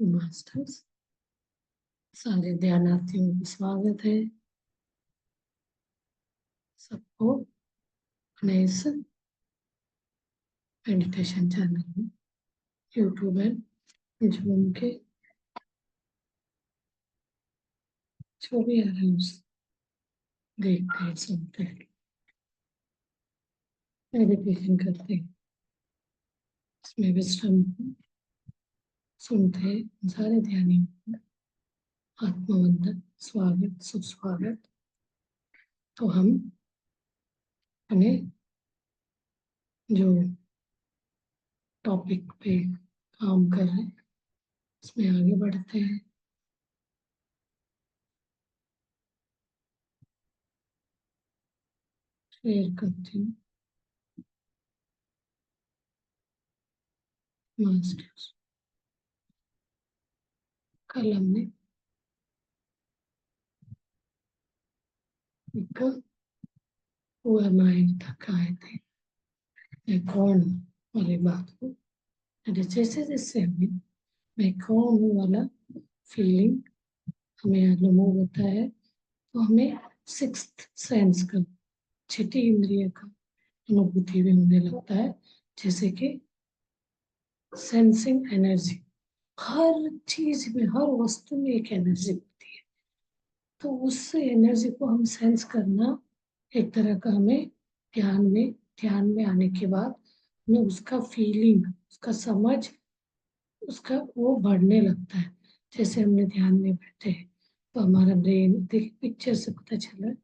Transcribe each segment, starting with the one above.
Masters सारे ध्यानार्थियों को स्वागत है। सबको अपने इस मेडिटेशन चैनल में यूट्यूब एंड जूम के जो भी आ रहे हैं उस देखते हैं, सुनते हैं, मेडिटेशन करते हैं, इसमें विश्राम सुनते हैं। सारे ध्यानियों को आत्मवंदन, स्वागत, सुस्वागत। तो हम अपने जो टॉपिक पे काम कर रहे हैं उसमें आगे बढ़ते हैं। शेयर करती हूँ। मास्टर्स कल हमने एक हुआ माइंड तक आए थे, मैं कौन वाली बात को, जैसे जैसे हमें मैं कौन हूँ वाला फीलिंग हमें अनुभव होता है, तो हमें सिक्स्थ सेंस का, छठी इंद्रिय का अनुभूति भी होने लगता है। जैसे कि सेंसिंग एनर्जी, हर चीज में, हर वस्तु में एक एनर्जी होती है। तो उस एनर्जी को हम सेंस करना एक तरह का हमें ध्यान में आने के बाद हमें उसका फीलिंग, उसका समझ, उसका वो बढ़ने लगता है। जैसे हमने ध्यान में बैठे हैं तो हमारा ब्रेन, देखिए पिक्चर से पता चल रहा है,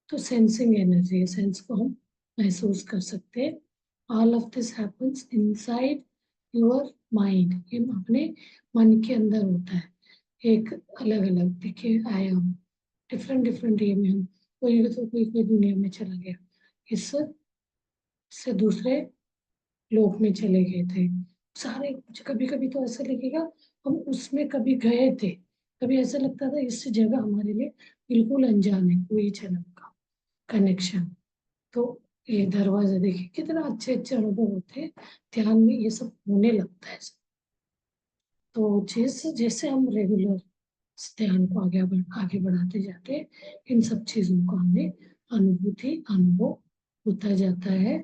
तो सेंसिंग एनर्जी है, सेंस को हम महसूस कर सकते हैं। All of this happens inside your mind, ये अपने मन के अंदर होता है। एक अलग अलग देखिए आयाम, डिफरेंट डिफरेंट ये में हम, कोई दुनिया में चला गया, इस से दूसरे लोक में चले गए थे सारे। कभी कभी तो ऐसा लगेगा हम उसमें कभी गए थे, कभी ऐसा लगता था इस जगह हमारे लिए बिल्कुल अनजान है, कोई जन्म का कनेक्शन। तो ये दरवाजा देखिए कितना अच्छे अच्छे अनुभव होते हैं ध्यान में, ये सब होने लगता है। तो जैसे जैसे हम रेगुलर ध्यान को आगे बढ़ाते जाते हैं, इन सब चीजों को हमें अनुभव होता जाता है।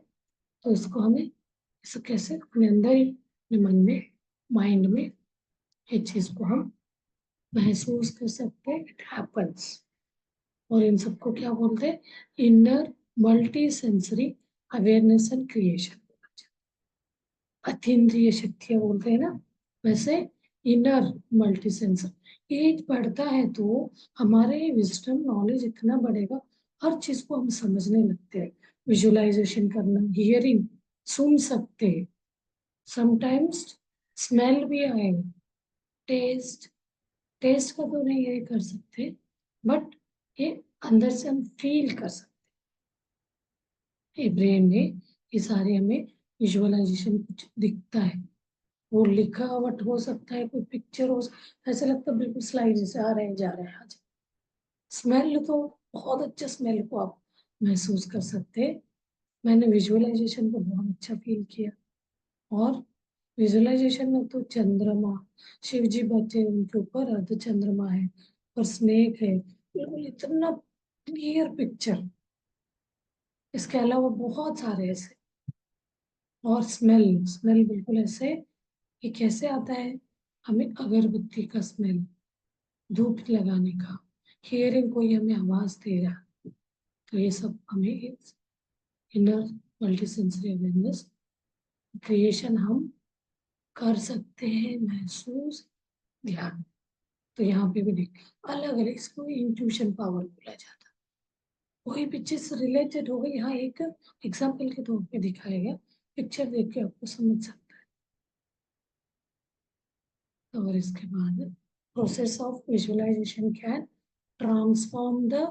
तो इसको हमें इसे कैसे अपने अंदर ही, अपने मन में, माइंड में ये चीज को हम महसूस कर सकते हैं। It happens. और इन सबको क्या बोलते हैं? Inner multi sensory awareness and creation, अतीन्द्रिय शक्तियां बोलते हैं ना, वैसे इनर मल्टी सेंसर एज बढ़ता है तो हमारे विजडम नॉलेज इतना बढ़ेगा, हर चीज को हम समझने लगते हैं, विजुअलाइजेशन करना, हियरिंग, सुन सकते हैं, समटाइम्स स्मेल भी आएगा, टेस्ट, टेस्ट का तो नहीं ये कर सकते, बट ये अंदर से हम फील कर सकते हैं। ये ब्रेन में ये सारे हमें विजुअलाइजेशन कुछ दिखता है, वो लिखावट हो सकता है, कोई पिक्चर हो सकता, ऐसा लगता है बिल्कुल स्लाइड जैसे आ रहे हैं जा रहे हैं आज। स्मेल तो बहुत अच्छा, स्मेल को आप महसूस कर सकते हैं। मैंने विजुअलाइजेशन को बहुत अच्छा फील किया। और विजुअलाइजेशन में तो चंद्रमा, शिव जी बैठे उनके ऊपर अर्ध चंद्रमा है और स्नेक है, बिल्कुल इतना क्लियर पिक्चर। इसके अलावा बहुत सारे ऐसे, और स्मेल, स्मेल बिल्कुल ऐसे, ये कैसे आता है? हमें अगरबत्ती का स्मेल, धूप लगाने का, हियरिंग, कोई हमें आवाज दे रहा, तो ये सब हमें inner multi sensory awareness creation हम कर सकते हैं महसूस ध्यान। तो यहाँ पे भी देख, अलग अलग, इसको इंट्यूशन पावर बोला जाता है। कोई भी चीज रिलेटेड हो गई, यहाँ एक एग्जाम्पल के तौर पे दिखाया गया, पिक्चर देख के आपको समझ सकता है। और इसके बाद process of visualisation can transform the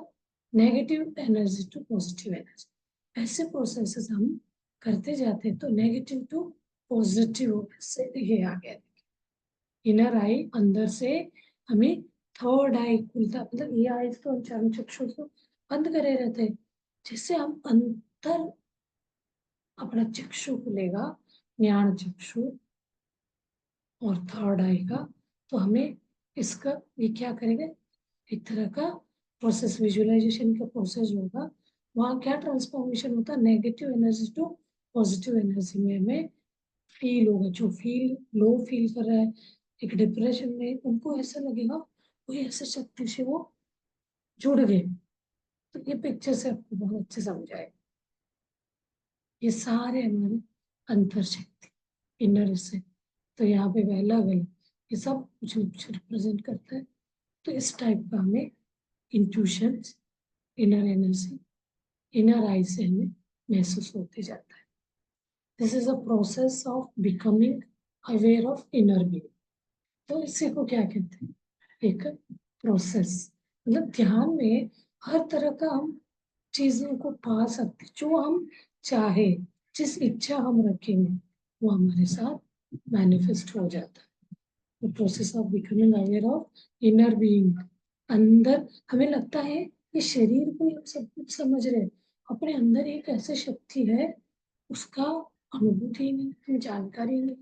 negative energy to positive energy. ऐसे प्रोसेसेस हम करते जाते हैं तो नेगेटिव टू पॉजिटिव से ये आ गया। इनर आई, अंदर से हमें थर्ड आई खुलता, मतलब ये आई तो हम चक्षु को बंद करे रहते हैं, जिससे हम अंतर अपना चक्षु खुलेगा, ज्ञान चक्षु, और थर्ड आई का तो हमें इसका ये क्या करेगा, एक तरह का प्रोसेस, विजुअलाइजेशन का प्रोसेस होगा। वहाँ क्या ट्रांसफॉर्मेशन होता है, negative energy to positive energy में हमें फील होगा। जो फील लो फील कर रहा है, एक डिप्रेशन में, उनको ऐसा लगेगा कोई ऐसे शक्ति से वो जुड़ गए। तो ये पिक्चर से आपको बहुत अच्छे समझ आएगा। ये सारे हमारे अंतर शक्ति, इनर से, तो यहाँ पे पहला अलग, ये सब कुछ न कुछ रिप्रेजेंट करता है। तो इस टाइप का हमें इंट्यूशन, इनर एनर्जी, इनर आई से हमें महसूस होते जाता है। This is a process of becoming aware of inner being. तो इसी को क्या कहते हैं, एक प्रोसेस। मतलब ध्यान में हर तरह का हम चीजों को पा सकते, जो हम चाहे, जिस इच्छा हम रखेंगे वो हमारे साथ मैनिफेस्ट हो जाता है। The process of becoming aware of inner being. अंदर हमें लगता है कि शरीर को हम सब कुछ समझ रहे हैं, अपने अंदर एक ऐसी शक्ति है, उसका अनुभूति ही नहीं, हमें जानकारी नहीं।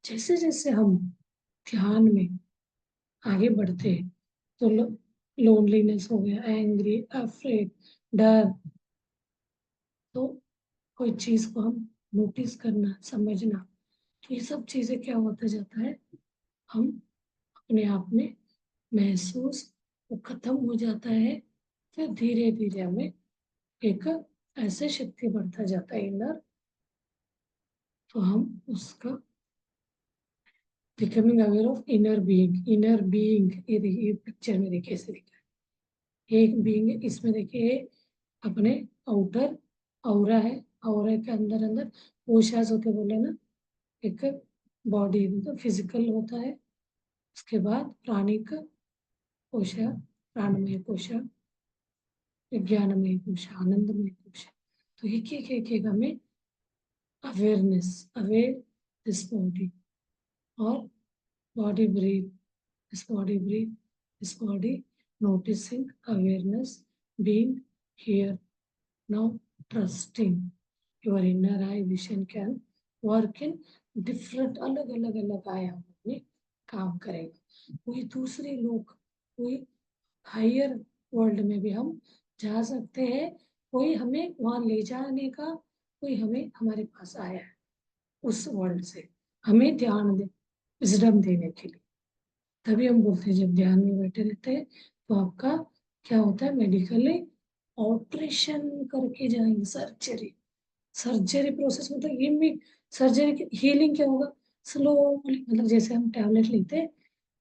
जैसे जैसे हम ध्यान में आगे बढ़ते हैं तो लोनलीनेस हो गया, एंग्री, अफ्रेड, डर, तो कोई चीज को हम नोटिस करना, समझना, तो ये सब चीजें क्या होता जाता है, हम अपने आप में महसूस, वो खत्म हो जाता है। फिर धीरे धीरे हमें एक ऐसे शक्ति बढ़ता जाता है इनर, तो हम उसका becoming aware of inner being. Inner being, ये देखिए पिक्चर में देखिए ऐसे दिखा है, एक बीइंग है, इसमें देखिए अपने आउटर औरा है, औरे के अंदर अंदर कोशास होते बोले ना, एक बॉडी मतलब फिजिकल होता है, उसके बाद प्राणिक कोशा, प्राणमय कोशा, विज्ञानमय कोशा, आनंदमय कोशा। तो एक हमें अवेयरनेस, अवेयर दिस बॉडी, और body breath, this body breath, this body noticing, awareness, being here now, trusting your inner eye vision can work in different, अलग अलग अलग आयाम में काम करेगा। कोई दूसरे लोग, कोई हायर वर्ल्ड में भी हम जा सकते हैं, कोई हमें वहां ले जाने का, कोई हमें हमारे पास आया है उस वर्ल्ड से, हमें ध्यान दे, विजडम देने के लिए। तभी हम बोलते हैं जब ध्यान में बैठे रहते हैं तो आपका क्या होता है, मेडिकली ऑपरेशन करके जाएंगे, सर्जरी, सर्जरी प्रोसेस मतलब ये में सर्जरी की हीलिंग क्या होगा, स्लोली, मतलब जैसे हम टैबलेट लेते हैं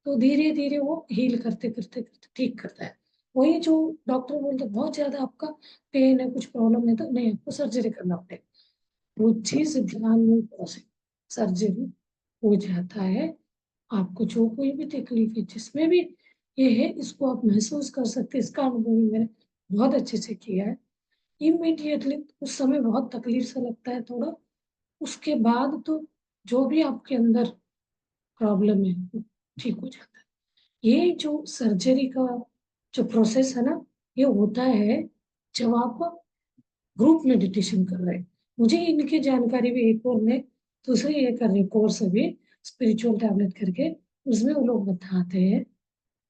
तो धीरे धीरे वो हील करते करते करते ठीक करता है। वही जो डॉक्टर बोलते हैं बहुत ज्यादा आपका पेन है, कुछ प्रॉब्लम है, तो नहीं, आपको सर्जरी करना पड़ेगा। वो चीज ध्यान में प्रोसेस, सर्जरी हो जाता है। आपको जो कोई भी तकलीफ है, जिसमें भी ये है, इसको आप महसूस कर सकते हैं। इसका अनुभव भी मैंने बहुत अच्छे से किया है। इमीडिएटली उस समय बहुत तकलीफ सा लगता है थोड़ा, उसके बाद तो जो भी आपके अंदर प्रॉब्लम है वो ठीक हो जाता है। ये जो सर्जरी का जो प्रोसेस है ना, ये होता है जब आप ग्रुप मेडिटेशन कर रहे हैं। मुझे इनकी जानकारी भी, एक और मैं दूसरी ये कर रही कोर्स अभी, स्पिरिचुअल टैबलेट करके, उसमें वो लोग बताते हैं।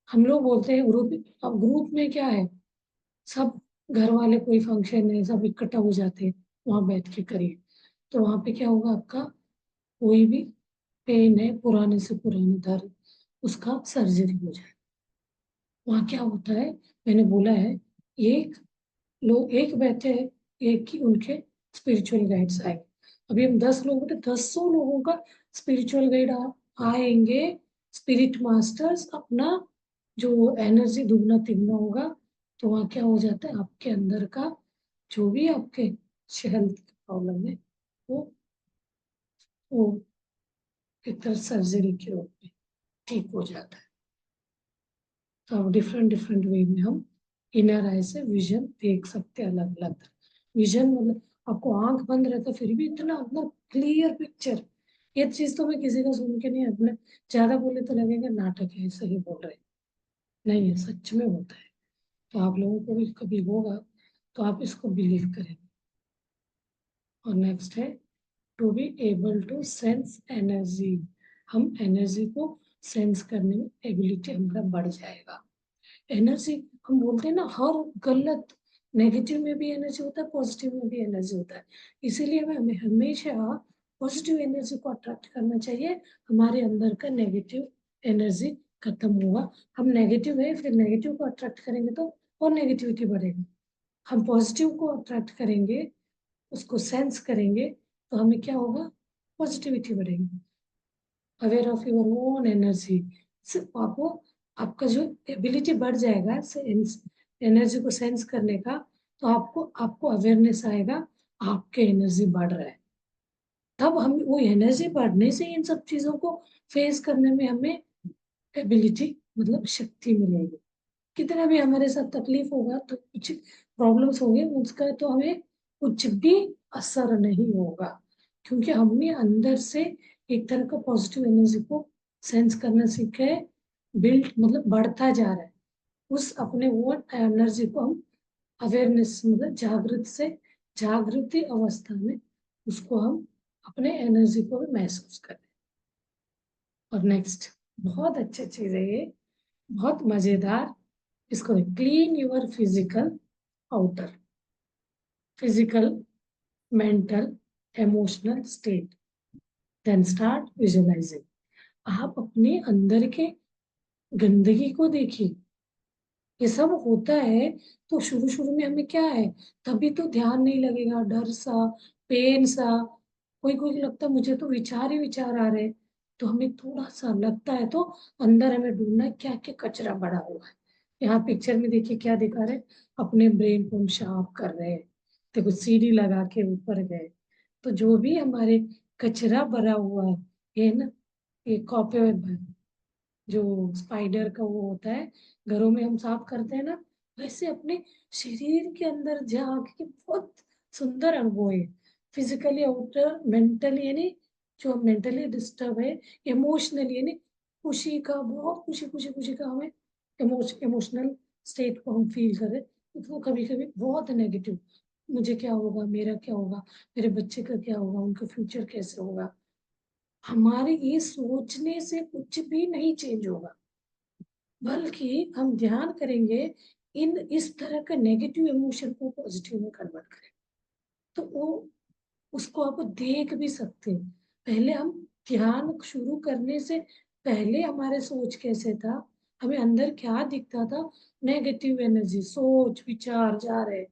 हम लोग बोलते हैं ग्रुप, अब ग्रुप में क्या है, सब घर वाले, कोई फंक्शन है, सब इकट्ठा हो जाते हैं, वहां बैठ के करिए। तो वहां पे क्या होगा, आपका कोई भी पेन है, पुराने से पुराने दर्द, उसका सर्जरी हो जाए। वहाँ क्या होता है, मैंने बोला है, एक लोग एक बैठे हैं, एक ही उनके स्पिरिचुअल गाइड्स आएंगे। अभी हम 10 लोग बैठे, 10 लोगों का स्पिरिचुअल गाइड आएंगे, स्पिरिट मास्टर्स, अपना जो एनर्जी दुगना तिगना होगा। तो वहाँ क्या हो जाता है, आपके अंदर का जो भी आपके हेल्थ प्रॉब्लम है, वो वो एक तरह सर्जरी के रूप में ठीक हो जाता है। तो अब डिफरेंट डिफरेंट वे में हम इनर आई से विजन देख सकते हैं, अलग अलग। विजन मतलब आपको आंख बंद रहता फिर भी इतना मतलब क्लियर पिक्चर। ये चीज तो मैं किसी का सुन के नहीं, अपने ज्यादा बोले तो लगेगा नाटक है, सही बोल रहे हैं। नहीं है, सच में होता है। तो आप लोगों को भी कभी होगा तो आप इसको बिलीव करें। और नेक्स्ट है to be able to sense energy. हम एनर्जी को सेंस करने में एबिलिटी हमारा बढ़ जाएगा। एनर्जी, हम बोलते हैं ना, हर गलत, नेगेटिव में भी एनर्जी होता है, पॉजिटिव में भी एनर्जी होता है। इसीलिए हमें हमेशा पॉजिटिव एनर्जी को अट्रैक्ट करना चाहिए। हमारे अंदर का नेगेटिव एनर्जी खत्म होगा। हम नेगेटिव है, फिर नेगेटिव को अट्रैक्ट करेंगे तो और नेगेटिविटी बढ़ेगी। हम पॉजिटिव को अट्रैक्ट करेंगे, उसको सेंस करेंगे, तो हमें क्या होगा, पॉजिटिविटी बढ़ेगी। Aware of your own energy, सिर्फ आपको, आपका जो एबिलिटी बढ़ जाएगा सेंस, एनर्जी को सेंस करने का, तो आपको आपको अवेयरनेस आएगा आपके एनर्जी बढ़ रहा है। तब हम वो एनर्जी बढ़ने से इन सब चीजों को फेस करने में हमें एबिलिटी, मतलब शक्ति मिलेगी। कितना भी हमारे साथ तकलीफ होगा, तो कुछ प्रॉब्लम्स होंगे, उसका तो हमें कुछ भी असर नहीं होगा, क्योंकि हमने अंदर से एक तरह का पॉजिटिव एनर्जी को सेंस करना सीखा है। बिल्ड मतलब बढ़ता जा रहा है, उस अपने वो एनर्जी को हम अवेयरनेस, मतलब जागृत से, जागृति अवस्था में उसको हम अपने एनर्जी को भी महसूस करें। और नेक्स्ट, बहुत अच्छा चीज है ये, बहुत मजेदार। इसको clean your physical outer, physical, mental, emotional state, then start visualising. आप अपने अंदर के गंदगी को देखिए। ये सब होता है तो शुरू शुरू में हमें क्या है, तभी तो ध्यान नहीं लगेगा, डर सा, पेन सा, कोई कोई लगता है मुझे तो विचार ही विचार आ रहे हैं, तो हमें थोड़ा सा लगता है तो अंदर हमें ढूंढना है क्या क्या कचरा भरा हुआ है। यहाँ पिक्चर में देखिए क्या दिखा रहे हैं, अपने ब्रेन को हम शार्प कर रहे हैं। देखो सीढ़ी लगा के ऊपर गए, तो जो भी हमारे कचरा भरा हुआ है, ये ना, ये कॉपे, जो स्पाइडर का वो होता है, घरों में हम साफ करते हैं ना, वैसे अपने शरीर के अंदर जाके बहुत सुंदर अनुभव है। फिजिकली आउटर, मेंटली यानी जो मेंटली डिस्टर्ब है, इमोशनली यानी खुशी का, बहुत खुशी खुशी खुशी का हमें इमोशनल स्टेट को हम फील करें, तो वो कभी कभी बहुत नेगेटिव, मुझे क्या होगा, मेरा क्या होगा, मेरे बच्चे का क्या होगा, उनका फ्यूचर कैसे होगा, हमारे ये सोचने से कुछ भी नहीं चेंज होगा, बल्कि हम ध्यान करेंगे इन इस तरह का नेगेटिव इमोशन को पॉजिटिव में कन्वर्ट करें, तो वो उसको आप देख भी सकते हैं। पहले हम ध्यान शुरू करने से पहले हमारे सोच कैसे था, हमें अंदर क्या दिखता था, नेगेटिव एनर्जी, सोच विचार जा रहे,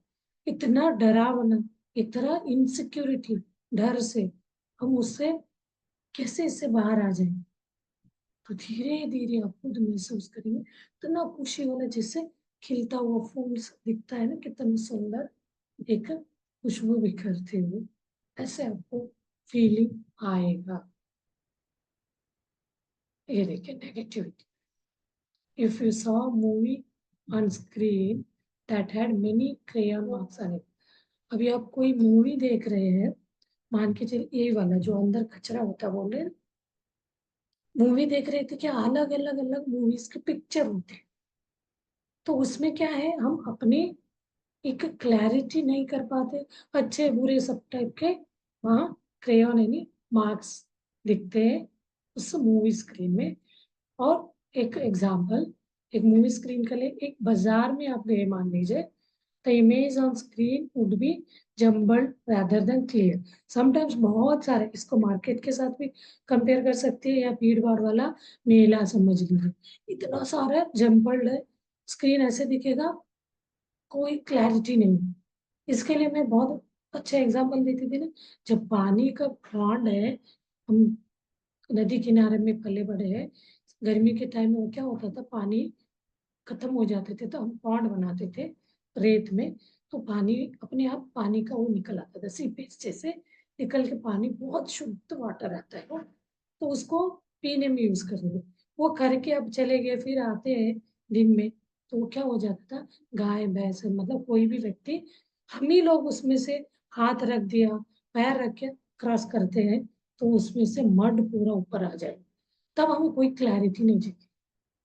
इतना डरावना, इतना इनसिक्योरिटी, डर से हम उससे कैसे इससे बाहर आ जाए, तो धीरे धीरे आप खुद महसूस करेंगे इतना खुशी वाला, जैसे खिलता हुआ फूल दिखता है ना, कितना सुंदर, एक खुशबू बिखरते हुए, ऐसे आपको फीलिंग आएगा। ये देखिए negativity, if you saw movie on screen that had many crayon marks on it. अभी आप कोई मूवी देख रहे हैं, मान के चलिए ये वाला जो अंदर कचरा होता है, बोल रहे हैं, मूवी देख रहे थे, क्या अलग अलग अलग मूवीज के पिक्चर होते हैं, तो उसमें क्या है, हम अपने एक क्लैरिटी नहीं कर पाते, अच्छे बुरे सब टाइप के वहाँ क्रेयॉन यानी मार्क्स दिखते हैं उस मूवी स्क्रीन में। और एक एग्जाम्पल, एक मूवी स्क्रीन के लिए, एक बाजार में आप गए मान लीजिए, the image on screen would be jumbled rather than clear. Sometimes बहुत सारे, इसको मार्केट के साथ भी कंपेयर कर सकते हैं, या भीड़ भाड़ वाला मेला समझ लीजिए, इतना सारा जम्बल्ड है, स्क्रीन ऐसे दिखेगा, कोई क्लैरिटी नहीं। इसके लिए मैं बहुत अच्छा एग्जांपल देती थी ना, जब पानी का फ्लड है, हम नदी किनारे में पले बड़े हैं, गर्मी के टाइम में वो क्या होता था, पानी खत्म हो जाते थे तो हम पॉन्ड बनाते थे रेत में, तो पानी अपने आप, पानी का वो निकल आता था सीपेज जैसे, निकल के पानी बहुत शुद्ध वाटर आता है वो, तो उसको पीने में यूज करेंगे। वो करके अब चले गए, फिर आते हैं दिन में, तो वो क्या हो जाता था, गाय भैंस मतलब कोई भी व्यक्ति, हम ही लोग उसमें से हाथ रख दिया, पैर रख के क्रॉस करते हैं, तो उसमें से मड पूरा ऊपर आ जाए, तब हमें कोई क्लैरिटी नहीं चाहिए।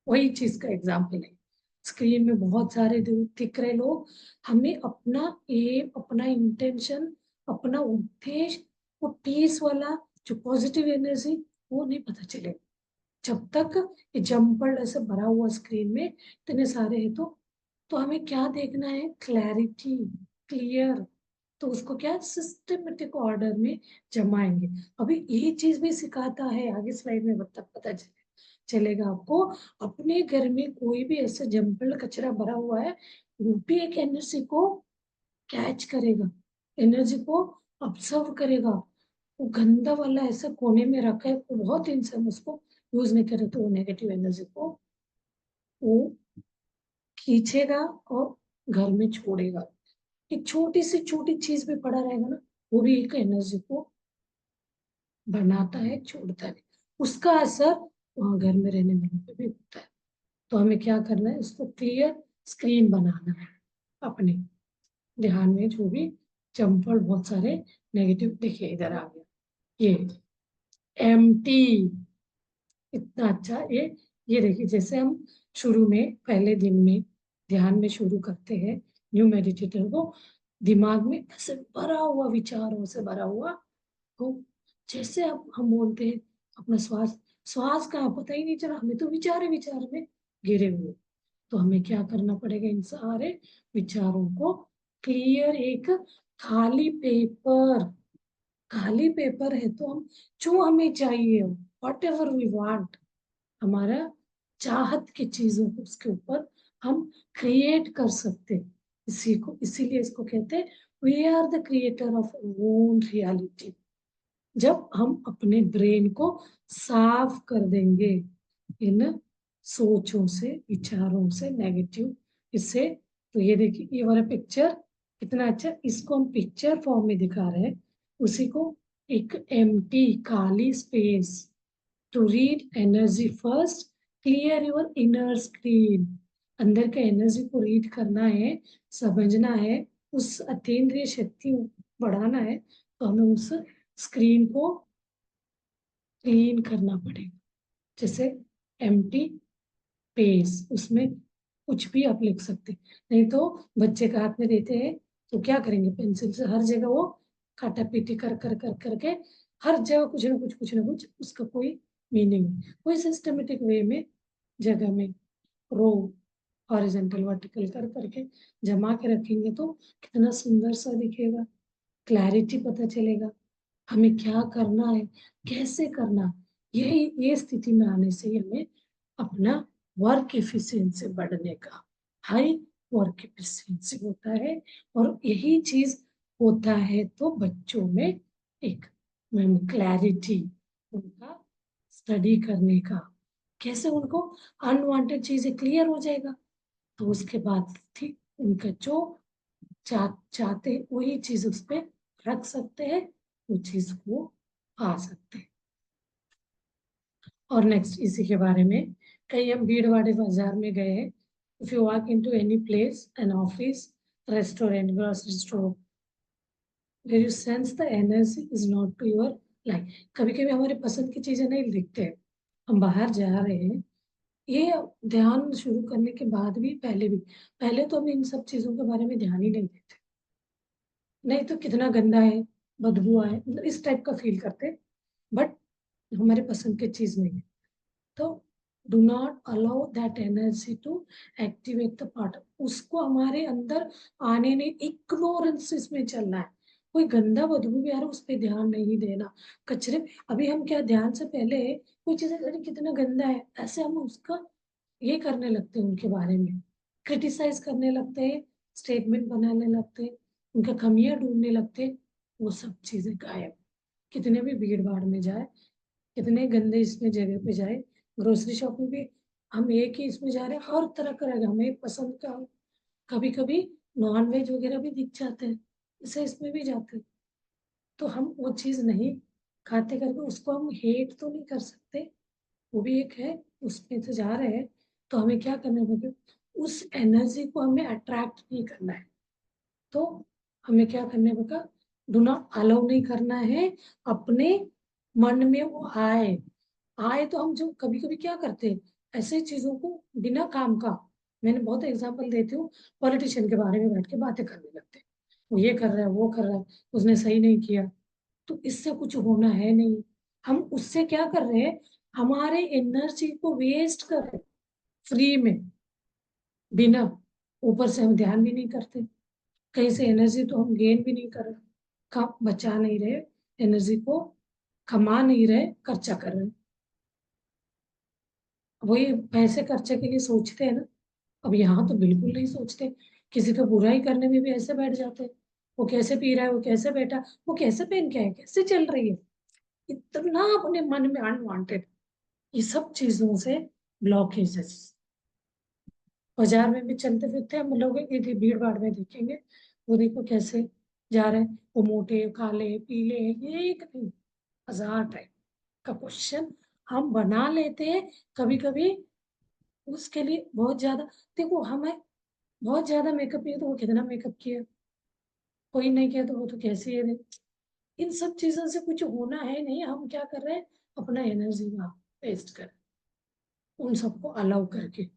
वही चीज का एग्जाम्पल है, स्क्रीन में बहुत सारे दिख रहे लोग, हमें अपना एम, अपना इंटेंशन, अपना उद्देश्य, वो पीस वाला जो पॉजिटिव एनर्जी, वो नहीं पता चलेगा। जब तक ये जम्पल ऐसे भरा हुआ स्क्रीन में इतने सारे हैं, तो हमें क्या देखना है, क्लैरिटी, क्लियर। तो उसको क्या सिस्टमेटिक ऑर्डर में जमाएंगे। अभी यही चीज भी सिखाता है, आगे स्लाइड में पता चलेगा आपको। अपने घर में कोई भी ऐसे जम्पल कचरा भरा हुआ है, वो भी एक एनर्जी को कैच करेगा, एनर्जी को ऑब्जर्व करेगा। वो गंदा वाला ऐसा कोने में रखा है, वो बहुत दिन से हम उसको यूज नहीं करे, तो वो नेगेटिव एनर्जी को वो खींचेगा और घर में छोड़ेगा। एक छोटी सी छोटी चीज भी पड़ा रहेगा ना, वो भी एक एनर्जी को बनाता है, छोड़ता है। उसका असर वहां घर में रहने वालों पे भी होता है। तो हमें क्या करना है, उसको क्लियर स्क्रीन बनाना है अपने ध्यान में। जो भी चंपल बहुत सारे नेगेटिव, देखिए इधर आ गया ये एम्प्टी, इतना अच्छा ये देखिए, जैसे हम शुरू में पहले दिन में ध्यान में शुरू करते हैं न्यू मेडिटेटर को, दिमाग में ऐसे भरा हुआ, विचारों से भरा हुआ हो। जैसे अब हम बोलते हैं अपना श्वास, श्वास का पता ही नहीं चला, हमें तो विचार ही विचार में घिरे हुए। तो हमें क्या करना पड़ेगा, इन सारे विचारों को क्लियर, एक खाली पेपर, खाली पेपर है तो हम जो हमें चाहिए, वॉट एवर वी वांट, हमारा चाहत की चीजों को उसके ऊपर हम क्रिएट कर सकते हैं। इसी को, इसीलिए इसको कहते हैं we are the creator of own reality. जब हम अपने ब्रेन को साफ कर देंगे इन सोचों से, विचारों से, नेगेटिव इससे, तो ये देखिए ये वाला पिक्चर कितना अच्छा, इसको हम पिक्चर फॉर्म में दिखा रहे हैं। उसी को एक एम्प्टी, खाली space, to read energy first, clear your inner screen. अंदर के एनर्जी को रीड करना है, समझना है, उस अतीन्द्रिय शक्ति बढ़ाना है, तो हमें उस स्क्रीन को क्लीन करना पड़ेगा। जैसे एम्प्टी पेज, उसमें कुछ भी आप लिख सकते हैं। नहीं तो बच्चे का हाथ में देते हैं तो क्या करेंगे, पेंसिल से हर जगह वो काटा पीटी कर कर कर करके हर जगह कुछ ना कुछ उसका कोई मीनिंग, कोई सिस्टमेटिक वे में जगह में रो हॉरिजॉन्टल वर्टिकल कर करके जमा के रखेंगे तो कितना सुंदर सा दिखेगा, क्लैरिटी पता चलेगा हमें क्या करना है, कैसे करना। ये स्थिति में आने से ही हमें अपना वर्क एफिशिएंसी बढ़ने का, हाई वर्क एफिशिएंसी होता है। और यही चीज होता है तो बच्चों में एक क्लैरिटी, उनका स्टडी करने का, कैसे उनको अनवांटेड चीजें क्लियर हो जाएगा, तो उसके बाद ठीक उनका जो चाहते वही चीज उस पर रख सकते हैं, वो चीज को पा सकते हैं। और नेक्स्ट इसी के बारे में, कहीं हम भीड़ वाले बाजार में गए हैं, if you walk into any place, an office, restaurant, grocery store, where you sense the energy is not to your like. कभी कभी हमारे पसंद की चीजें नहीं दिखते हैं, हम बाहर जा रहे हैं, ये ध्यान शुरू करने के बाद भी, पहले भी, पहले तो हम इन सब चीजों के बारे में ध्यान ही नहीं देते, नहीं तो कितना गंदा है, बदबू आए, मतलब इस टाइप का फील करते, बट हमारे पसंद की चीज नहीं है। तो do not allow that energy to activate the part, उसको हमारे अंदर आने नहीं, इग्नोरेंस इसमें चलना है। कोई गंदा बदबू भी आ रहा है उस पर ध्यान नहीं देना, कचरे, अभी हम क्या ध्यान से पहले कोई चीज, अरे कितना गंदा है, ऐसे हम उसका ये करने लगते हैं, उनके बारे में क्रिटिसाइज करने लगते हैं, स्टेटमेंट बनाने लगते हैं, उनका कमियां ढूंढने लगते हैं, वो सब चीजें गायब। कितने भी भीड़ भाड़ में जाए, कितने गंदे इसमें जगह पे जाए, ग्रोसरी शॉप में भी हम एक ही इसमें जा रहे हैं, हर तरह का रहेगा, हमें पसंद का, कभी कभी नॉन वेज वगैरह भी दिख जाते हैं, इसे इसमें भी जाते हैं, तो हम वो चीज नहीं खाते करके उसको हम हेट तो नहीं कर सकते, वो भी एक है, उसमें से जा रहे हैं, तो हमें क्या करना है, उस एनर्जी को हमें अट्रैक्ट नहीं करना है। तो हमें क्या करना है बेटा, डू नॉट अलाउ नहीं करना है अपने मन में वो आए। आए तो हम जो कभी कभी क्या करते हैं, ऐसे चीजों को बिना काम का, मैंने बहुत एग्जांपल देती हूँ, पॉलिटिशियन के बारे में बैठ के बातें करने लगते हैं, वो ये कर रहा है, वो कर रहा है, उसने सही नहीं किया, तो इससे कुछ होना है नहीं। हम उससे क्या कर रहे हैं, हमारे एनर्जी को वेस्ट कर रहे फ्री में, बिना, ऊपर से हम ध्यान भी नहीं करते, कहीं से एनर्जी तो हम गेन भी नहीं कर रहे, बचा नहीं रहे, एनर्जी को कमा नहीं रहे, खर्चा कर रहे। वही पैसे खर्चे के लिए सोचते हैं ना। अब यहाँ तो बिल्कुल नहीं सोचते, किसी का बुराई करने में भी ऐसे बैठ जाते हैं। वो कैसे पी रहा है, वो कैसे बैठा, वो कैसे पहन के है, कैसे चल रही है, इतना अपने मन में अनवांटेड, ये सब चीजों से ब्लॉकेजेस। बाजार में भी चलते फिरते हम लोग यदि भीड़ भाड़ में देखेंगे, वो देखो कैसे जा रहे हैं, वो मोटे काले पीले, एक नहीं, हजार टाइप का क्वेश्चन हम बना लेते हैं कभी कभी। उसके लिए बहुत ज्यादा, देखो हमें बहुत ज्यादा मेकअप किया तो वो कितना मेकअप किया, कोई नहीं किया तो वो तो कैसे है। इन सब चीजों से कुछ होना है नहीं, हम क्या कर रहे हैं, अपना एनर्जी वहां वेस्ट कर, उन सबको अलाउ करके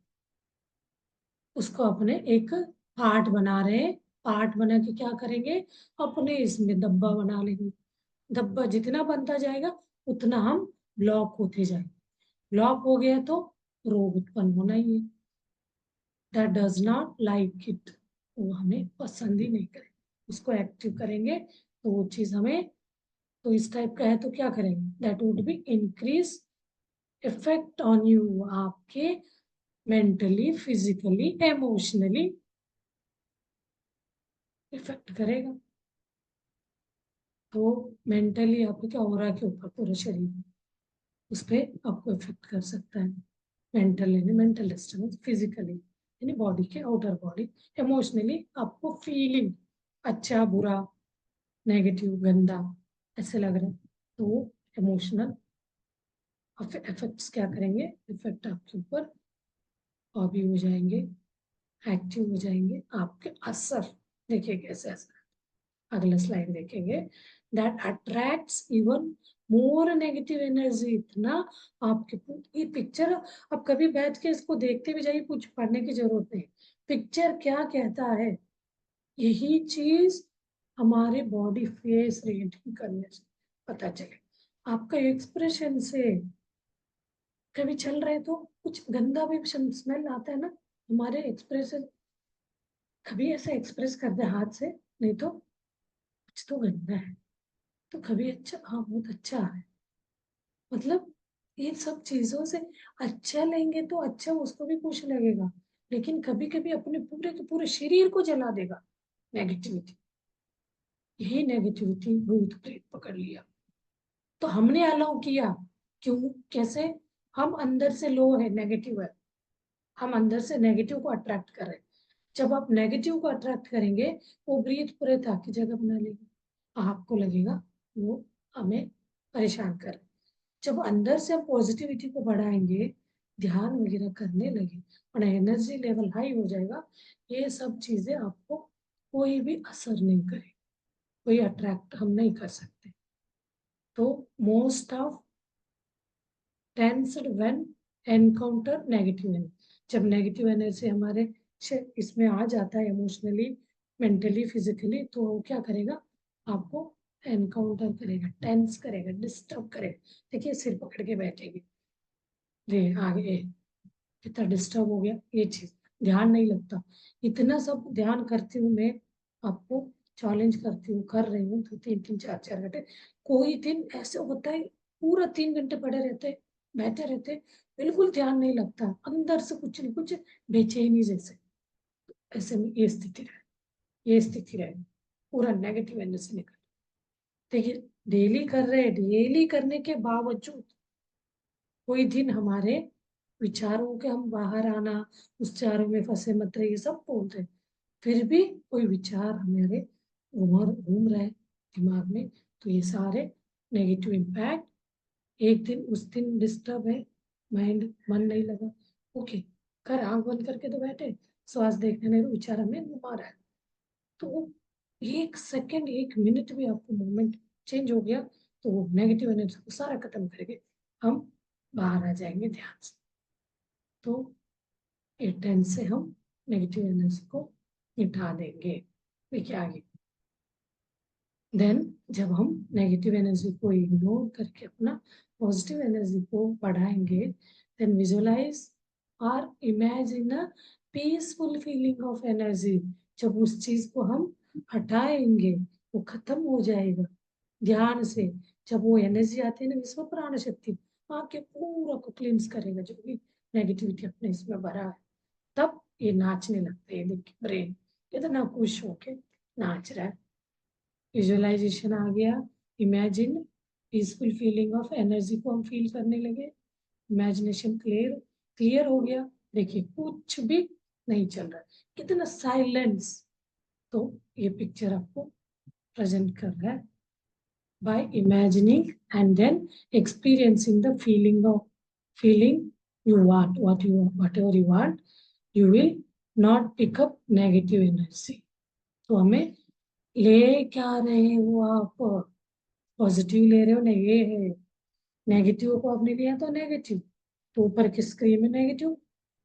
उसको अपने एक पार्ट बना रहे हैं। पार्ट बना के क्या करेंगे, अपने इसमें डब्बा बना लेंगे। डब्बा जितना बनता जाएगा उतना हम ब्लॉक होते जाएंगे। ब्लॉक हो गया तो रोग उत्पन्न होना ही है। That does not like it, वो हमें पसंद ही नहीं करे, उसको एक्टिव करेंगे तो वो चीज हमें, तो इस टाइप का है तो क्या करेंगे, that would be increase effect on you, आपके मेंटली फिजिकली इमोशनली इफेक्ट करेगा। तो मेंटली आपके क्या ऑरा के ऊपर पूरे शरीर, उस पर आपको इफेक्ट कर सकता है। मेंटल यानी मेंटल डिस्टर्बेंस, फिजिकली यानी बॉडी के आउटर बॉडी, इमोशनली आपको फीलिंग अच्छा बुरा नेगेटिव गंदा ऐसे लग रहा है, तो इमोशनल इफेक्ट्स क्या करेंगे, इफेक्ट आपके ऊपर हॉबी हो जाएंगे, एक्टिव हो जाएंगे, आपके असर देखिए कैसे असर, अगला स्लाइड देखेंगे। That attracts even more negative energy, इतना आपके ये पिक्चर, अब कभी बैठ के इसको देखते भी जाइए, कुछ पढ़ने की जरूरत नहीं, पिक्चर क्या कहता है, यही चीज हमारे बॉडी फेस रीडिंग करने से पता चले, आपका एक्सप्रेशन से। कभी चल रहे तो कुछ गंदा भी स्मेल आता है ना, हमारे एक्सप्रेशन, कभी ऐसा एक्सप्रेस कर दे हाथ से, नहीं तो कुछ तो गंदा है, तो कभी अच्छा, हाँ बहुत अच्छा है, मतलब इन सब चीजों से अच्छा लेंगे तो अच्छा उसको भी खुश लगेगा, लेकिन कभी कभी अपने पूरे के पूरे शरीर को जला देगा नेगेटिविटी। यही नेगेटिविटी भूत प्रेत पकड़ लिया, तो हमने अलाउ किया, क्यों, कैसे, हम अंदर से लो है, नेगेटिव है, हम अंदर से नेगेटिव को अट्रैक्ट कर रहे हैं। जब आप नेगेटिव को अट्रैक्ट करेंगे, वो प्रेत प्रेत आके जगह बना लेगी, आपको लगेगा वो हमें परेशान कर रहे हैं। जब अंदर से हम पॉजिटिविटी को बढ़ाएंगे, ध्यान वगैरह करने लगे और एनर्जी लेवल हाई हो जाएगा, ये सब चीजें आपको कोई भी असर नहीं करे, कोई अट्रैक्ट हम नहीं कर सकते। तो most of tensed when encounter negative energy, जब नेगेटिव एनर्जी हमारे इसमें आ जाता है इमोशनली मेंटली फिजिकली, तो वो क्या करेगा, आपको एनकाउंटर करेगा, टेंस करेगा, डिस्टर्ब करेगा। देखिए सिर पकड़ के बैठेगी, रे आगे कितना डिस्टर्ब हो गया, ये चीज ध्यान नहीं लगता। इतना सब ध्यान करती हूँ मैं, आपको चैलेंज करती हूँ, कर रही हूँ, तो 3 3 4 4 घंटे, कोई दिन ऐसे होता है पूरा 3 घंटे पड़े रहते, बैठे रहते, बिल्कुल ध्यान नहीं लगता, अंदर से कुछ न कुछ बेचैनी जैसे, ऐसे में ये स्थिति रहे, ये स्थिति रहे, पूरा नेगेटिव एनर्जी निकल। देखिए डेली कर रहे, डेली करने के बावजूद कोई दिन हमारे विचारों के हम बाहर आना, उस चारों में फंसे मत रहिए सब बोलते हैं, फिर भी कोई विचार हमारे घूम घूम रहे दिमाग में, तो ये सारे नेगेटिव इम्पैक्ट। एक दिन उस दिन डिस्टर्ब है माइंड, मन नहीं लगा, ओके, कर आंख बंद करके तो बैठे, श्वास देखने नहीं तो विचार हमें घुमा रहा है, तो 1 सेकंड 1 मिनट भी आपको मोमेंट चेंज हो गया, तो वो नेगेटिव एनर्जी को सारा खत्म करके हम बाहर आ जाएंगे ध्यान से। तो ये टेंस से हम नेगेटिव एनर्जी को मिटा देंगे। देखिए आगे, देन जब हम नेगेटिव एनर्जी को इग्नोर करके अपना पॉजिटिव एनर्जी को बढ़ाएंगे, देन विजुअलाइज और imagine a peaceful feeling of energy. जब उस चीज को हम हटाएंगे वो खत्म हो जाएगा ध्यान से। जब वो एनर्जी आती है ना, विश्व प्राण शक्ति आके पूरा को क्लींस करेगा जो भी नेगेटिविटी अपने इसमें भरा है, तब ये नाचने लगते हैं। देखिए ब्रेन कितना खुश होके नाच रहा है। विजुअलाइजेशन आ गया, imagine peaceful feeling of energy को हम फील करने लगे, इमेजिनेशन क्लियर क्लियर हो गया। देखिए कुछ भी नहीं चल रहा है, कितना साइलेंस। तो ये पिक्चर आपको प्रेजेंट कर रहा है। By imagining and then experiencing the feeling you want, whatever you want, you will not pick up negative energy. तो हमें ले क्या रहे हैं वो, आप पॉजिटिव ले रहे हो ना, ये है नेगेटिव को आपने लिया तो नेगेटिव, तो ऊपर की स्क्रीन में नेगेटिव,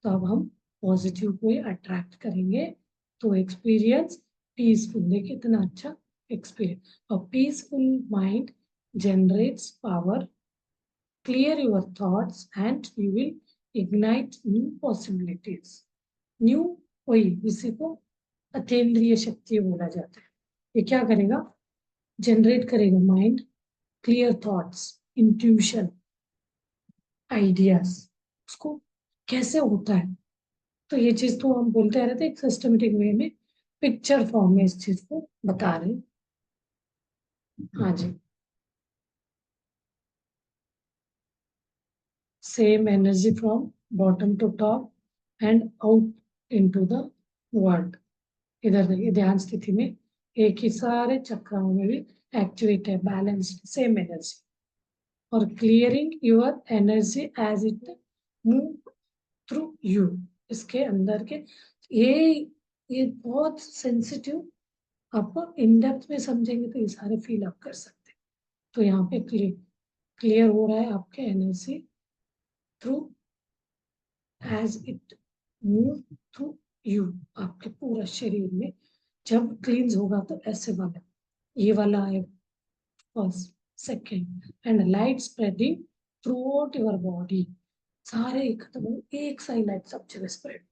तो अब हम पॉजिटिव को ही अट्रैक्ट करेंगे। तो एक्सपीरियंस पीसफुल, देखिए इतना अच्छा एक्सपीरियंस। और peaceful mind generates power, clear your thoughts, and you will ignite new possibilities. New वही इसी को अतीन्द्रिय शक्ति बोला जाता है। ये क्या करेगा, जनरेट करेगा mind, clear thoughts, intuition, ideas. उसको कैसे होता है, तो ये चीज तो हम बोलते आ रहे थे एक सिस्टमेटिक वे में, पिक्चर फॉर्म में इस चीज को बता रहे हैं। हाँ जी, same energy from bottom to top and out into the world। इधर देखिए ध्यान स्थिति में एक ही सारे चक्राओं में भी एक्टिवेट है, बैलेंस्ड सेम एनर्जी। और clearing your energy as it move through you, इसके अंदर के ये बहुत सेंसिटिव, आप इन डेप्थ में समझेंगे तो ये सारे फील आप कर सकते हैं। तो यहाँ पे क्लियर हो रहा है आपके energy through as it move through you, आपके पूरा शरीर में। जब क्लींस होगा तो ऐसे वाला, ये वाला है first, second, and light spreading through out your body. सारे खत्म हो, एक सा ही लाइट सब जगह स्प्रेड।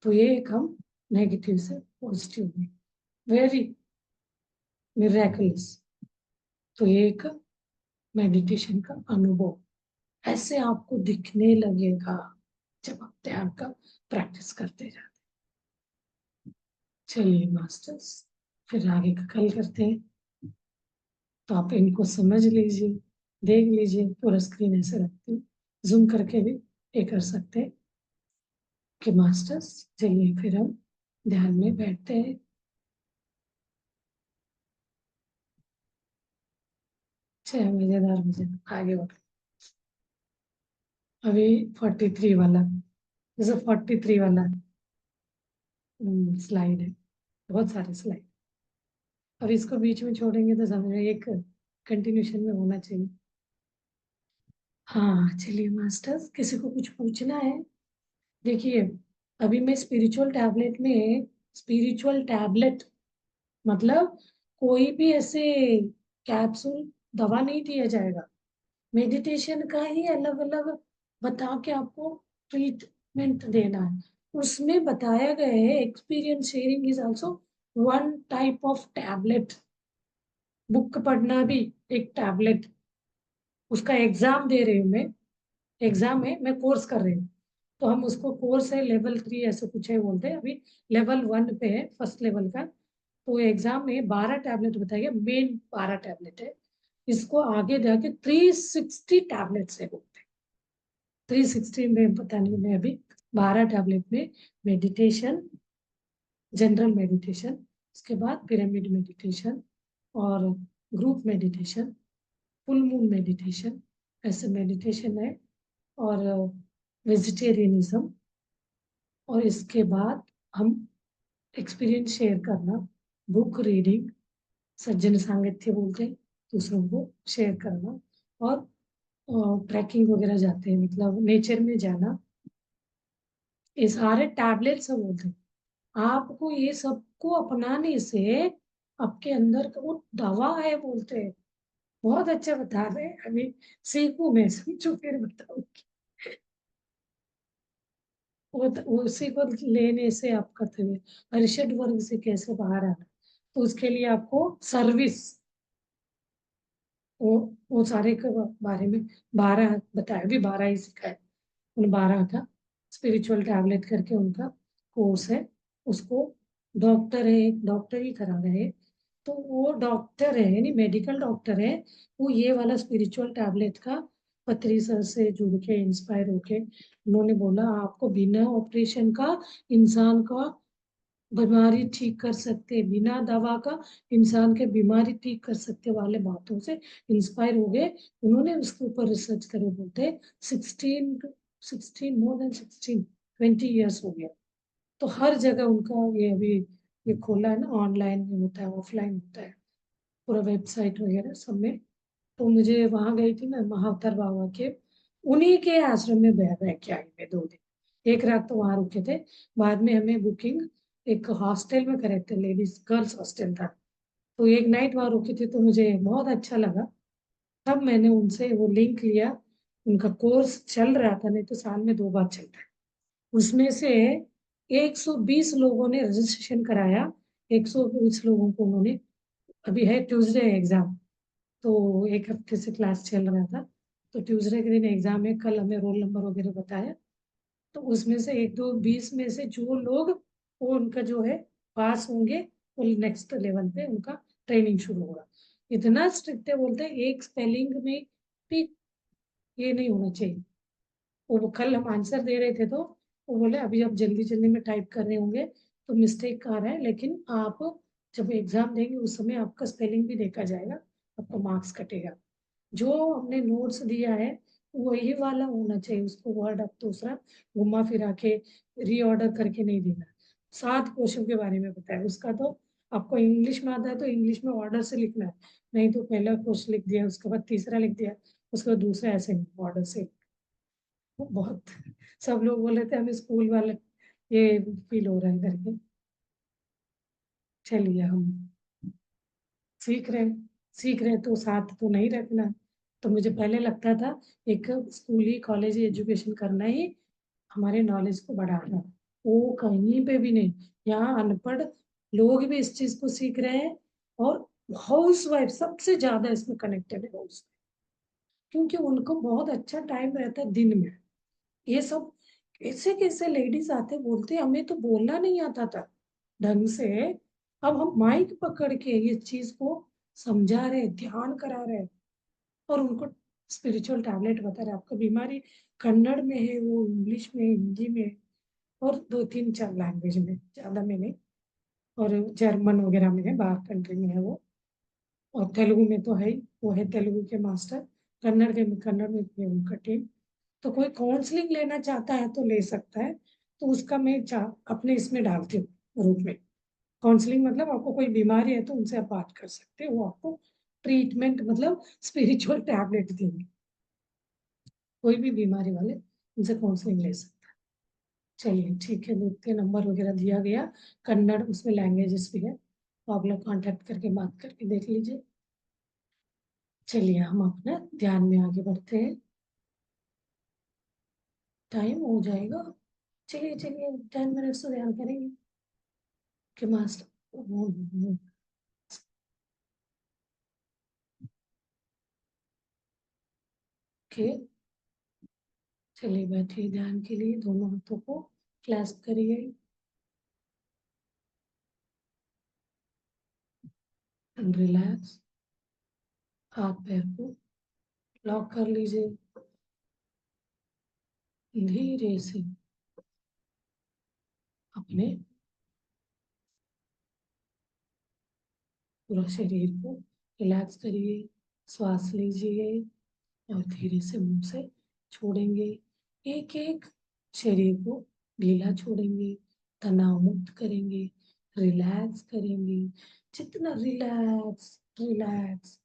तो ये एक हम नेगेटिव से पॉजिटिव में, वेरी मिरेकल्स। तो ये एक मेडिटेशन का अनुभव ऐसे आपको दिखने लगेगा जब आप ध्यान का प्रैक्टिस करते जाते। चलिए मास्टर्स, फिर आगे का कल करते हैं। तो आप इनको समझ लीजिए, देख लीजिए, पूरा स्क्रीन ऐसे रखती हूँ, जूम करके भी ये कर सकते हैं कि मास्टर्स। चलिए फिर हम ध्यान में बैठते हैं। मजेदार मजेदार आगे बढ़, अभी 43 वाला, जैसे 43 वाला स्लाइड है, बहुत सारे स्लाइड। अब इसको बीच में छोड़ेंगे तो समझ में एक कंटिन्यूशन में होना चाहिए। हाँ चलिए मास्टर्स, किसी को कुछ पूछना है? देखिए अभी मैं स्पिरिचुअल टैबलेट मतलब कोई भी ऐसे कैप्सूल दवा नहीं दिया जाएगा, मेडिटेशन का ही अलग अलग बता के आपको ट्रीटमेंट देना है। उसमें बताया गया है experience sharing is also one type of tablet. Book पढ़ना भी एक टैबलेट, उसका एग्जाम दे रही हूँ मैं, एग्जाम है, मैं कोर्स कर रही हूँ। तो हम उसको कोर्स है लेवल 3 ऐसे कुछ है बोलते हैं, अभी लेवल 1 पे है, फर्स्ट लेवल का। तो एग्जाम में 12 टैबलेट बताएगा, मेन 12 टैबलेट है। इसको आगे जाके 360 टैबलेट्स है बोलते हैं। 360 में पता नहीं, मैं अभी 12 टैबलेट में मेडिटेशन, जनरल मेडिटेशन, उसके बाद पिरामिड मेडिटेशन और group meditation, full moon meditation, ऐसे मेडिटेशन है। और वेजिटेरियनिज्म, और इसके बाद हम एक्सपीरियंस शेयर करना, बुक रीडिंग, सज्जन सांगत्य बोलते हैं, दूसरों को शेयर करना, और ट्रैकिंग वगैरह जाते हैं, मतलब नेचर में जाना। ये सारे टैबलेट्स सब बोलते हैं। आपको ये सबको अपनाने से आपके अंदर का वो दवा है बोलते हैं, बहुत अच्छा बता रहे हैं, अभी सीखूं मैं, समझो फिर बताऊंगी। उसी को लेने से आपका तो अरिशद वर्ग से कैसे बाहर आना, तो उसके लिए आपको सर्विस, वो वो सारे के बारे में 12 बताया, भी 12 ही सिखाया। उन 12 का स्पिरिचुअल टैबलेट करके उनका कोर्स है। उसको डॉक्टर है, एक डॉक्टर ही करा रहे हैं। तो वो डॉक्टर है, यानी मेडिकल डॉक्टर है। वो ये वाला स्पिरिचुअल टैबलेट का पत्री सर से जुड़ के इंस्पायर होके उन्होंने बोला आपको बिना ऑपरेशन का इंसान का बीमारी ठीक कर सकते, बिना दवा का इंसान के बीमारी ठीक कर सकते वाले बातों से इंस्पायर हो गए। उन्होंने उसके ऊपर रिसर्च करे, बोलते 16 मोर देन 16 20 ईयर्स हो गया। तो हर जगह उनका ये अभी ये खोला है ना, ऑनलाइन में होता है, ऑफलाइन होता है, पूरा वेबसाइट वगैरह सब में। तो मुझे वहां गई थी मैं, महावतार बाबा के उन्हीं के आश्रम में रह के आई मैं 2 दिन, एक रात तो वहां रुके थे। बाद में हमें बुकिंग एक हॉस्टल में करे थे, लेडीज गर्ल्स हॉस्टल था। तो एक नाइट वहां रुकी थी, तो मुझे बहुत अच्छा लगा। तब मैंने उनसे वो लिंक लिया। उनका कोर्स चल रहा था, नहीं तो साल में 2 बार चलता है। उसमें से 120 लोगों ने रजिस्ट्रेशन कराया। 120 लोगों को उन्होंने, अभी है ट्यूसडे एग्जाम, तो एक हफ्ते से क्लास चल रहा था। तो ट्यूसडे के दिन एग्जाम है, कल हमें रोल नंबर वगैरह बताया। तो उसमें से 1 2 20 में से जो लोग, वो उनका जो है पास होंगे, वो नेक्स्ट लेवल पे उनका ट्रेनिंग शुरू होगा। इतना स्ट्रिक्ट है, बोलते हैं एक स्पेलिंग में भी ये नहीं होना चाहिए। वो कल हम आंसर दे रहे थे, तो वो बोले अभी आप जल्दी जल्दी में टाइप कर रहे होंगे तो मिस्टेक आ रहा है, लेकिन आप जब एग्जाम देंगे उस समय आपका स्पेलिंग भी देखा जाएगा, आपको मार्क्स कटेगा। जो हमने नोट्स दिया है वही वाला होना चाहिए, उसको वर्ड अब दूसरा घुमा फिरा के रीऑर्डर करके नहीं देना। 7 क्वेश्चन के बारे में बताया उसका, तो आपको इंग्लिश में आता है तो इंग्लिश में ऑर्डर से लिखना है। नहीं तो पहला क्वेश्चन लिख दिया, उसके बाद तीसरा लिख दिया, उसके बाद दूसरा, ऐसे ऑर्डर से। वो बहुत, सब लोग बोले थे हमें स्कूल वाले ये फील हो रहा है करके। चलिए हम सीख रहे सीख रहे तो साथ तो नहीं रखना। तो मुझे पहले लगता था एक स्कूल ही कॉलेज ही एजुकेशन करना ही हमारे नॉलेज को बढ़ाना, वो कहीं पे भी नहीं। यहाँ अनपढ़ लोग भी इस चीज को सीख रहे हैं, और हाउस वाइफ सबसे ज्यादा इसमें कनेक्टेड है, हाउस, क्योंकि उनको बहुत अच्छा टाइम रहता है दिन में। ये सब कैसे कैसे लेडीज आते बोलते हमें तो बोलना नहीं आता था ढंग से, अब हम माइक पकड़ के ये चीज को समझा रहे, ध्यान करा रहे, और उनको स्पिरिचुअल टैबलेट बता रहे आपका बीमारी कन्नड़ में है, वो इंग्लिश में, हिंदी में, और 2 3 4 लैंग्वेज में, ज्यादा में नहीं। और जर्मन वगैरह में है, बाहर कंट्री में है वो। और तेलुगु में तो है ही, वो है तेलुगु के मास्टर। कन्नड़ में भी है उनका टीम। तो कोई काउंसलिंग लेना चाहता है तो ले सकता है। तो उसका मैं अपने इसमें डालती हूँ ग्रुप में। काउंसलिंग मतलब आपको कोई बीमारी है तो उनसे आप बात कर सकते हो, वो आपको ट्रीटमेंट मतलब स्पिरिचुअल टैबलेट देंगे। कोई भी बीमारी वाले उनसे काउंसलिंग ले सकते हैं। चलिए ठीक है, देखते हैं, नंबर वगैरह दिया गया, कन्नड़ उसमें लैंग्वेजेस भी है, तो आप लोग कॉन्टेक्ट करके बात करके देख लीजिए। चलिए हम अपना ध्यान में आगे बढ़ते हैं, टाइम हो जाएगा। चलिए चलिए 10 मिनट से ध्यान करेंगे कि मास्टर। ओके, चलिए बैठिए, ध्यान के लिए दोनों हाथों को क्लैस्प करिए एंड रिलैक्स। हाथ पैर को लॉक कर लीजिए, धीरे से अपने पूरा शरीर को रिलैक्स करिए, श्वास लीजिए और धीरे से मुंह से छोड़ेंगे। एक एक शरीर को ढीला छोड़ेंगे, तनाव मुक्त करेंगे, रिलैक्स करेंगे। जितना रिलैक्स रिलैक्स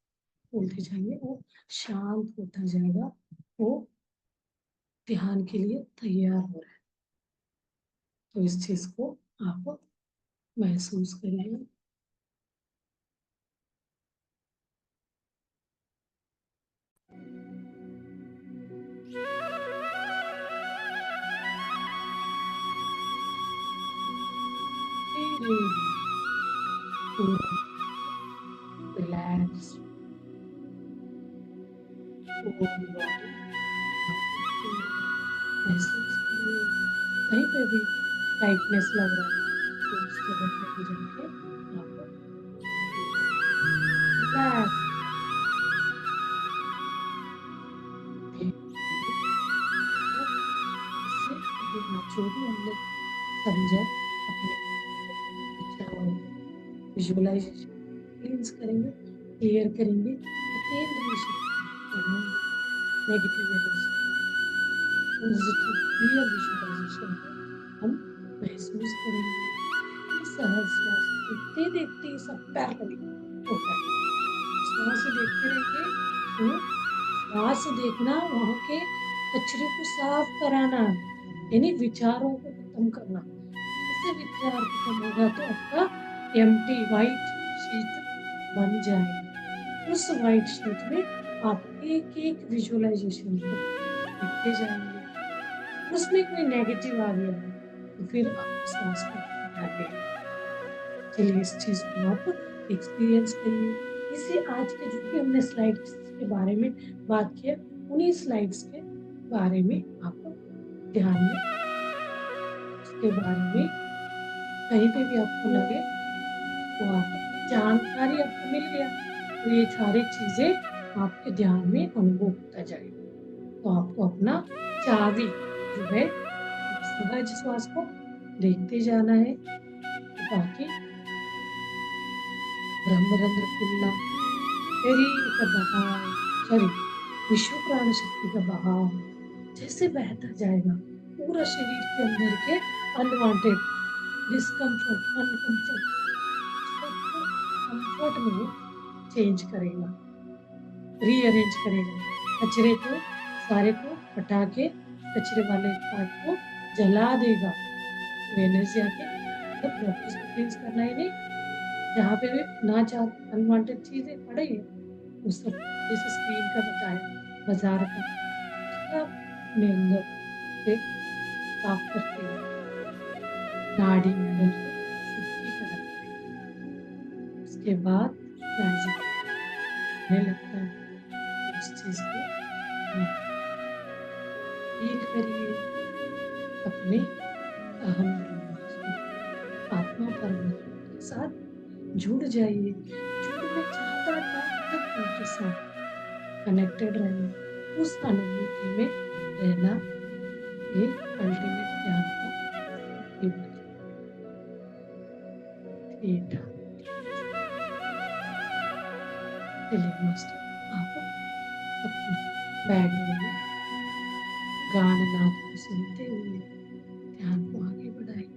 बोलते जाएंगे वो शांत होता जाएगा, वो ध्यान के लिए तैयार हो रहा है। तो इस चीज को आप महसूस करिए। धीरे पूरा रिलैक्स पूरी बॉडी महसूस करिए। कहीं पे भी टाइटनेस लग रहा है तो उस जगह पे भी जाके आप रिलैक्स इससे आगे आप जो भी हमने समझा अपने विचारों विजुअलाइजेशन क्लींस करेंगे, क्लियर करेंगे, अकेंद्रीय शक्ति बढ़ाएंगे, negative energy positive clear visualisation को हम महसूस करेंगे। ये सहज श्वास देखते देखते ये सब पैरेलली होता है। श्वास देखते रहेंगे तो श्वास देखना वहां के कचरे को साफ कराना यानी विचारों को खत्म करना। जैसे विचार खत्म होगा तो आपका एम्प्टी व्हाइट शीट बन जाएगा। उस व्हाइट शीट में आप एक एक विजुअलाइजेशन को लिखते जाएंगे। उसमें कोई नेगेटिव आ गया तो फिर आप सांस को हटाइए। चलिए इस चीज को आप एक्सपीरियंस करिए। इसे आज के जो भी हमने स्लाइड्स के बारे में बात किया उन्हीं स्लाइड्स के बारे में आप ध्यान में उसके बारे में कहीं पे भी आपको लगे तो आप अपनी जानकारी आपको मिल गया तो ये सारी चीजें आपके ध्यान में अनुभव होता जाएगा। तो आपको अपना चाबी जो है सहज श्वास को देखते जाना है ताकि ब्रह्मरंध्र खुलना शरीर का बहाव शरीर विश्व प्राण शक्ति का बहाव जैसे बहता जाएगा पूरा शरीर के अंदर के अनवांटेड डिस्कम्फर्ट अनकंफर्ट सबको कंफर्ट में चेंज करेगा रीअरेंज करेगा कचरे को सारे को हटा के कचरे वाले पार्ट को जला देगा तो एनर्जी आके मतलब प्रॉपर्टीज को क्लींस करना ही नहीं जहाँ पे भी ना चाह अनवांटेड चीजें पड़े वो सब जैसे स्क्रीन का बताया बाजार का सब अपने अंदर से साफ करते हैं नाड़ी मंडल को शुद्धिकरण करें उसके बाद मैजिक होने लगता है उस चीज को आप फील करिए अपने अहम ब्रह्मास्मि आत्मा परमात्मा के साथ जुड़ जाइए जुड़ना चाहता टाइम तक उनके साथ कनेक्टेड रहना उस अनुभूति में रहना ये अल्टीमेट ज्ञान का ठीक है चलिए मास्टर आप अपने बैकग्राउंड में गान नाद को सुनते हुए ध्यान को आगे बढ़ाइए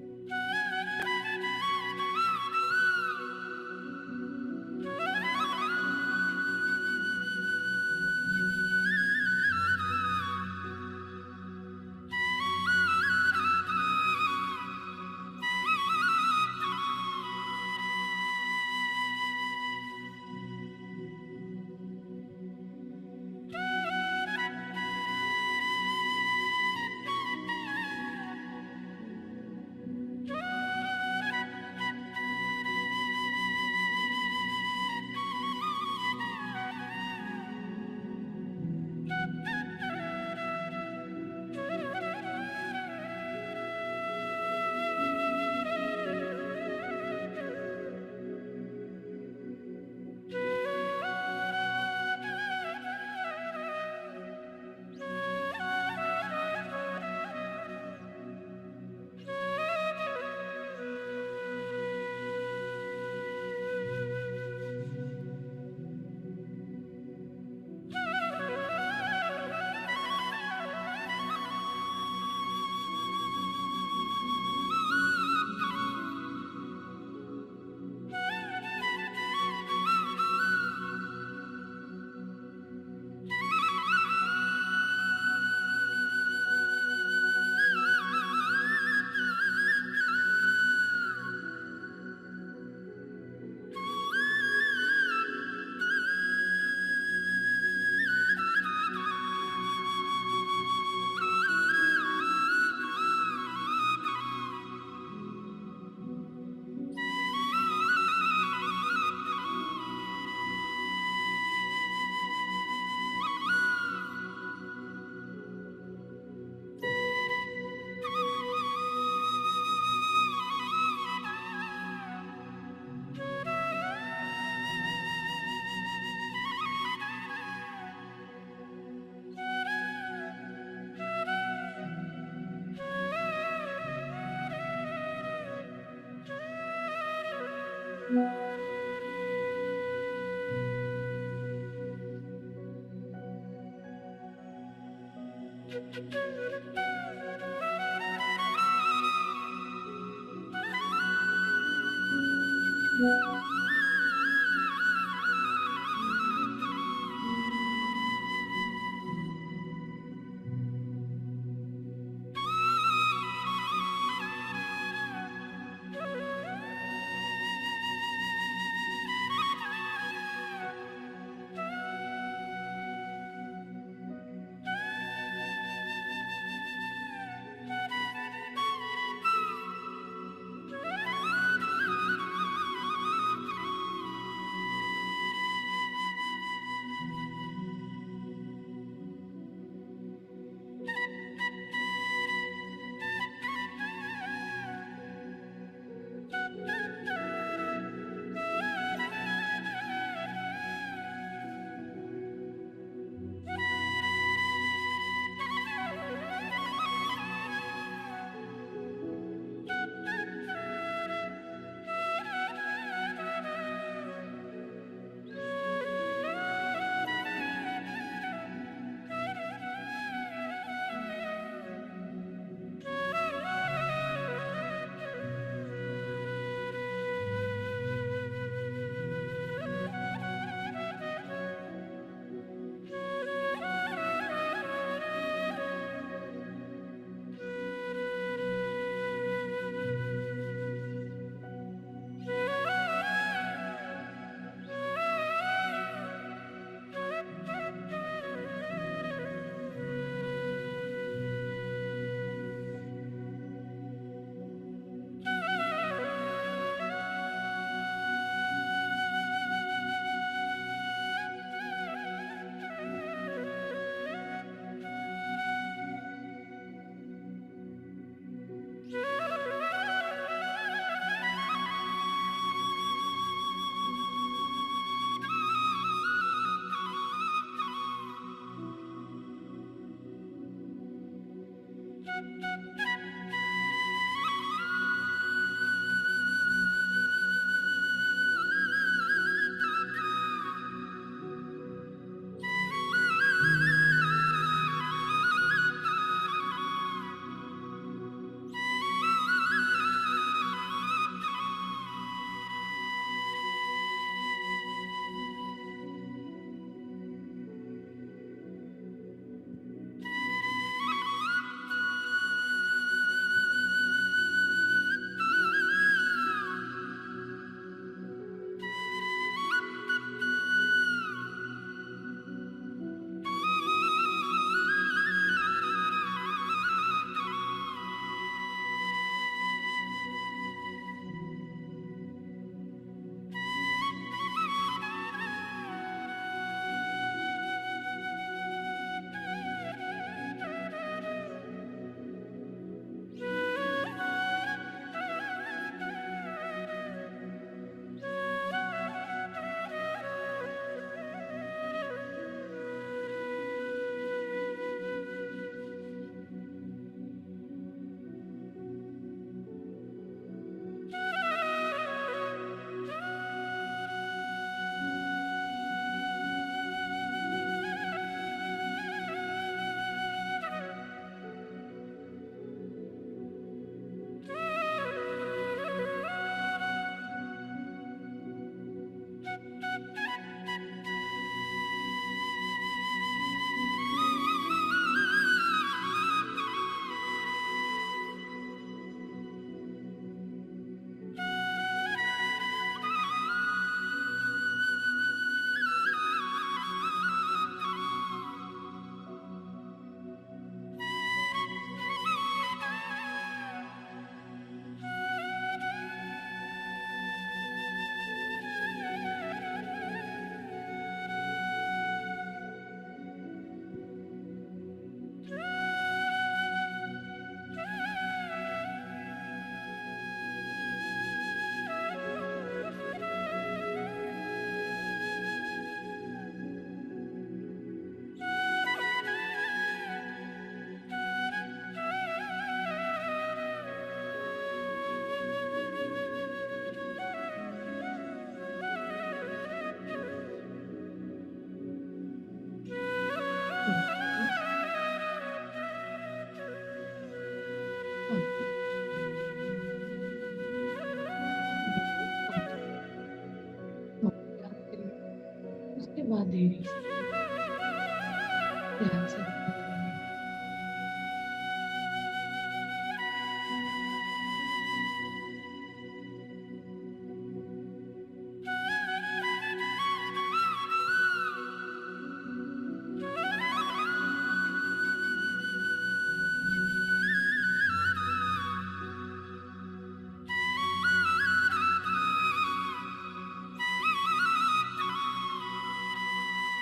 दे रही है।